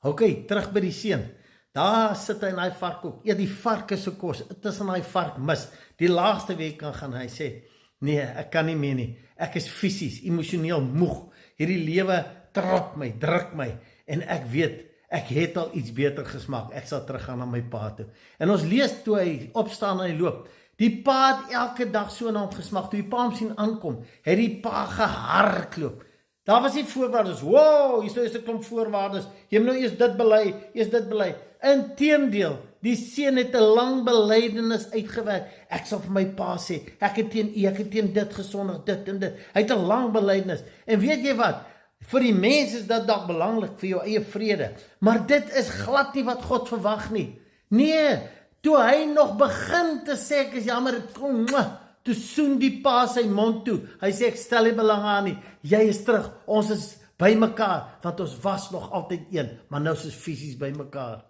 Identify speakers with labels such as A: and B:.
A: Ok, terug by die seun. Daar sit hy in daai varkhoek, eet die varke se kos, tussen daai vark mis. Die laaste week gaan hy sê, nee, ek kan nie meer nie. Ek is fisies, emosioneel moeg. Hierdie lewe trap my, druk my. En ek weet, ek het al iets beter gesmaak. Ek sal teruggaan na my pa toe. En ons lees toe hy opstaan en hy loop. Die pa het elke dag so na hom gesmaak. Toe die pa hom sien aankom, het die pa gehardloop. Daar was nie voorwaardes. Wow, hier is 'n klomp voorwaardes. Jy moet nou eers dit bely. Inteendeel, die seun het 'n lang belydenis uitgewerk. Ek sal vir my pa sê, ek het teen dit gesondig, dit en dit. Hy het 'n lang belydenis. En weet jy wat? Vir die mens is dit dalk belangrik vir jou eie vrede, maar dit is glad nie wat God verwag nie. Nee, toe hy nog begin te sê, ek is jammer, toe soen die pa sy mond toe. Hy sê, ek stel nie belang aan nie, jy is terug, ons is by mekaar, want ons was nog altyd een, maar nou is ons fisies by mekaar.